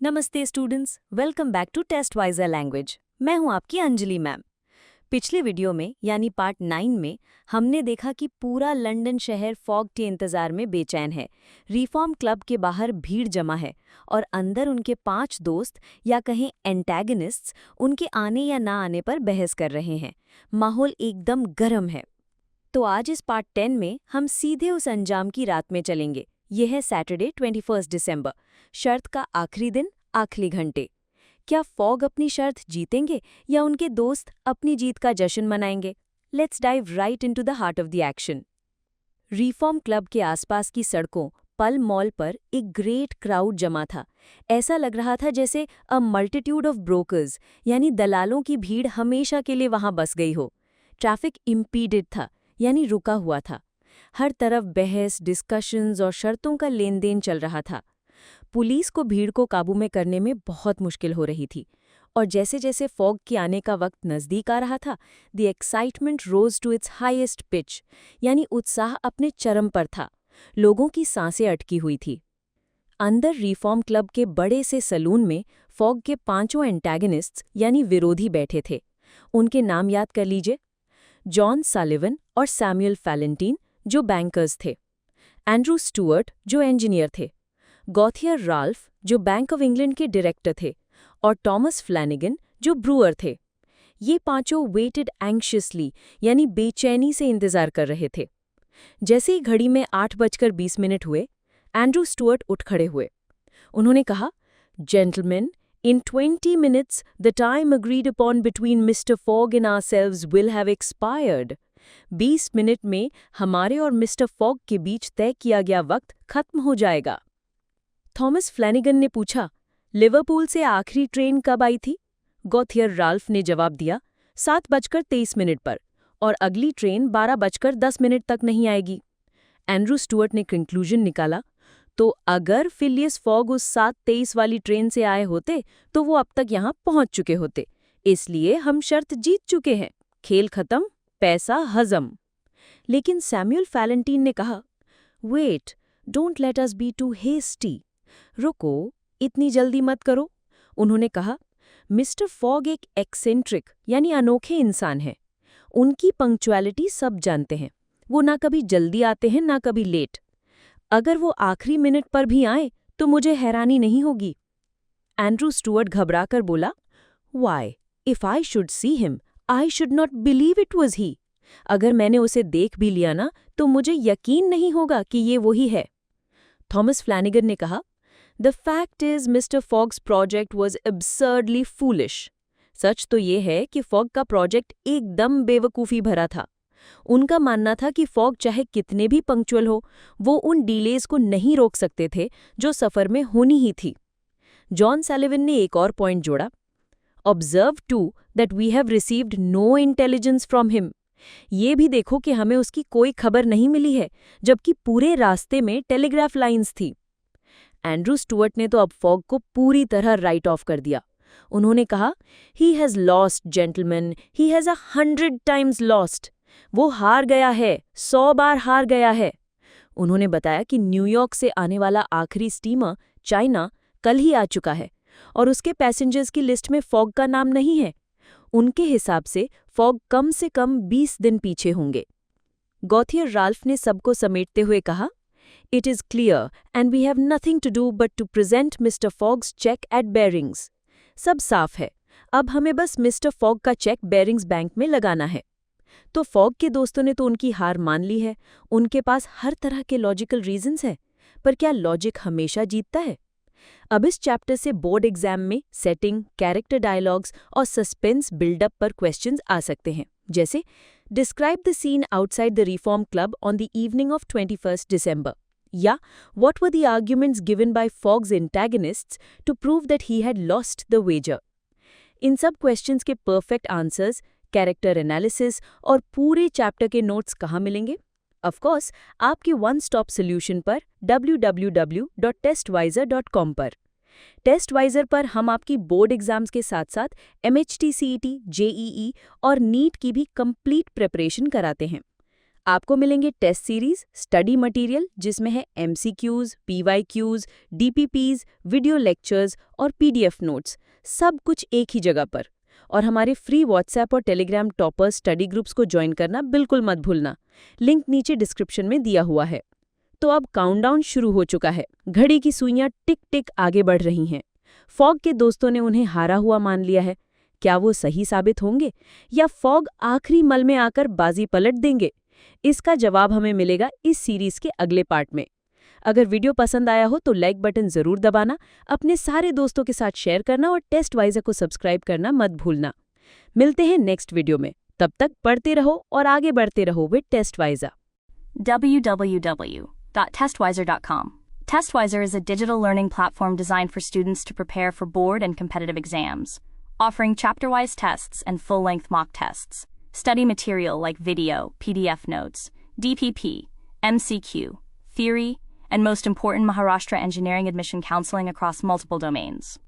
नमस्ते students, welcome back to Testwiser language. मैं हूं आपकी अंजलि मैम। पिछले वीडियो में यानी पार्ट 9 में हमने देखा कि पूरा लंदन शहर फॉग के इंतजार में बेचैन है। रिफॉर्म क्लब के बाहर भीड़ जमा है और अंदर उनके 5 दोस्त या कहें एंटैगनिस्ट्स उनके आने या ना आने पर बहस कर रहे हैं। माहौल एकदम गर्म है। तो आज इस पार्ट 10 में हम सीधे उस अंजाम की रात में चलेंगे। यह है सैटरडे 21 दिसंबर, शर्त का आखिरी दिन, आखिरी घंटे। क्या फॉग अपनी शर्त जीतेंगे या उनके दोस्त अपनी जीत का जश्न मनाएंगे? Let's dive right into the heart of the action. Reform club के आसपास की सड़कों पल मॉल पर एक ग्रेट क्राउड जमा था। ऐसा लग रहा था जैसे अ मल्टीट्यूड ऑफ ब्रोकर्स यानी दलालों की भीड़ हमेशा के लिए वहां बस गई हो। ट्रैफिक इम्पीडेड था यानी रुका हुआ था। हर तरफ बहस, डिस्कशंस और शर्तों का लेन देन चल रहा था। पुलिस को भीड़ को काबू में करने में बहुत मुश्किल हो रही थी और जैसे जैसे फॉग के आने का वक्त नज़दीक आ रहा था, the excitement rose to its highest pitch यानी उत्साह अपने चरम पर था। लोगों की सांसें अटकी हुई थी। अंदर रिफॉर्म क्लब के बड़े से सलून में फॉग के 5 एंटैगनिस्ट्स यानी विरोधी बैठे थे। उनके नाम याद कर लीजिए। जॉन सालिवन और सैमुअल फैलेंटीन जो बैंकर्स थे, एंड्रू स्टुअर्ट जो इंजीनियर थे, गॉथियर राल्फ जो बैंक ऑफ इंग्लैंड के डायरेक्टर थे और टॉमस फ्लैनिगन जो ब्रूअर थे। ये पांचों वेटेड एंग्शियसली यानी बेचैनी से इंतजार कर रहे थे। जैसे ही घड़ी में 8:20 हुए, एंड्रू स्टुअर्ट उठ खड़े हुए। उन्होंने कहा, gentleman, in 20 minutes the time agreed upon between Mr. Fogg and ourselves will have expired. 20 minute में हमारे और मिस्टर फॉग के बीच तय किया गया वक्त खत्म हो जाएगा। थॉमस फ्लैनिगन ने पूछा, लिवरपूल से आखिरी ट्रेन कब आई थी? गॉथियर राल्फ ने जवाब दिया, 7:23 पर, और अगली ट्रेन 12:10 तक नहीं आएगी। एंड्रू स्टुअर्ट ने कंक्लूजन निकाला, तो अगर फिलियस फॉग उस 7:23 वाली ट्रेन से आए होते तो वो अब तक यहाँ पहुंच चुके होते। इसलिए हम शर्त जीत चुके हैं। खेल खत्म, पैसा हजम। लेकिन सैमुअल फैलेंटीन ने कहा, wait, don't let us be too hasty. रुको, इतनी जल्दी मत करो। उन्होंने कहा, मिस्टर फॉग एक एक्सेंट्रिक यानी अनोखे इंसान हैं। उनकी पंक्चुअलिटी सब जानते हैं। वो ना कभी जल्दी आते हैं ना कभी लेट। अगर वो आखिरी मिनट पर भी आए तो मुझे हैरानी नहीं होगी। एंड्रू स्टुअर्ट घबराकर बोला, why, if I should see him I should not believe it was he. अगर मैंने उसे देख भी लिया ना तो मुझे यकीन नहीं होगा कि ये वही है। थॉमस फ्लैनिगन ने कहा, the fact is Mister Fogg's project was absurdly foolish. सच तो ये है कि फॉग का प्रोजेक्ट एकदम बेवकूफ़ी भरा था। उनका मानना था कि फॉग चाहे कितने भी पंक्चुअल हो, वो उन डीलेज को नहीं रोक सकते थे जो सफ़र में होनी ही थी। जॉन सैलिवन ने एक और पॉइंट जोड़ा, observe too that we have received no intelligence from him. ये भी देखो कि हमें उसकी कोई खबर नहीं मिली है, जबकि पूरे रास्ते में टेलीग्राफ लाइंस थी। एंड्रू स्टुअर्ट ने तो अब फॉग को पूरी तरह राइट ऑफ कर दिया। उन्होंने कहा, he has lost gentleman, he has 100 times lost. वो हार गया है, 100 बार हार गया है। उन्होंने बताया कि न्यूयॉर्क से आने वाला आखिरी स्टीमर चाइना कल ही आ चुका है और उसके पैसेंजर्स की लिस्ट में फॉग का नाम नहीं है। उनके हिसाब से फॉग कम से कम 20 दिन पीछे होंगे। गॉथियर राल्फ ने सबको समेटते हुए कहा, it is clear and we have nothing to do but to present mister Fogg's cheque at Barings. सब साफ है, अब हमें बस मिस्टर फॉग का चेक बेरिंग्स बैंक में लगाना है। तो फॉग के दोस्तों ने तो उनकी हार मान ली है। उनके पास हर तरह के लॉजिकल रीजंस हैं, पर क्या लॉजिक हमेशा जीतता है? अब इस चैप्टर से बोर्ड एग्जाम में सेटिंग, कैरेक्टर डायलॉग्स और सस्पेंस बिल्डअप पर क्वेश्चंस आ सकते हैं, जैसे describe the scene outside the reform club on the evening of 21 December, या what were the arguments given by Fogg's antagonists to prove that he had lost the wager. इन सब questions के perfect answers, character analysis और पूरे chapter के notes कहाँ मिलेंगे? Of course आपके वन स्टॉप सॉल्यूशन पर www.testwiser.com पर। टेस्टवाइजर पर हम आपकी बोर्ड एग्जाम्स के साथ साथ MHT CET, JEE और नीट की भी कंप्लीट प्रिपरेशन कराते हैं। आपको मिलेंगे टेस्ट सीरीज, स्टडी मटेरियल जिसमें है MCQs, PYQs, DPPs, video lectures और PDF नोट्स, सब कुछ एक ही जगह पर। और हमारे फ्री व्हाट्सएप और टेलीग्राम टॉपर्स स्टडी ग्रुप्स को ज्वाइन करना बिल्कुल मत भूलना, लिंक नीचे डिस्क्रिप्शन में दिया हुआ है। तो अब काउंटडाउन शुरू हो चुका है, घड़ी की सुइयां टिक टिक आगे बढ़ रही हैं। फॉग के दोस्तों ने उन्हें हारा हुआ मान लिया है। क्या वो सही साबित होंगे या फॉग आखिरी मल में आकर बाजी पलट देंगे? इसका जवाब हमें मिलेगा इस सीरीज के अगले पार्ट में। अगर वीडियो पसंद आया हो तो लाइक बटन जरूर दबाना, अपने सारे दोस्तों के साथ शेयर करना और टेस्टवाइजर को सब्सक्राइब करना मत भूलना। मिलते हैं नेक्स्ट वीडियो में, तब तक पढ़ते रहो और आगे बढ़ते रहो with टेस्टवाइजर। www.testwiser.com. Testwiser is a digital learning platform designed for students to prepare for board and competitive exams, offering chapter-wise tests and full-length mock tests. Study material like video, PDF notes, DPP, MCQ, theory, and most important, Maharashtra engineering admission counseling across multiple domains.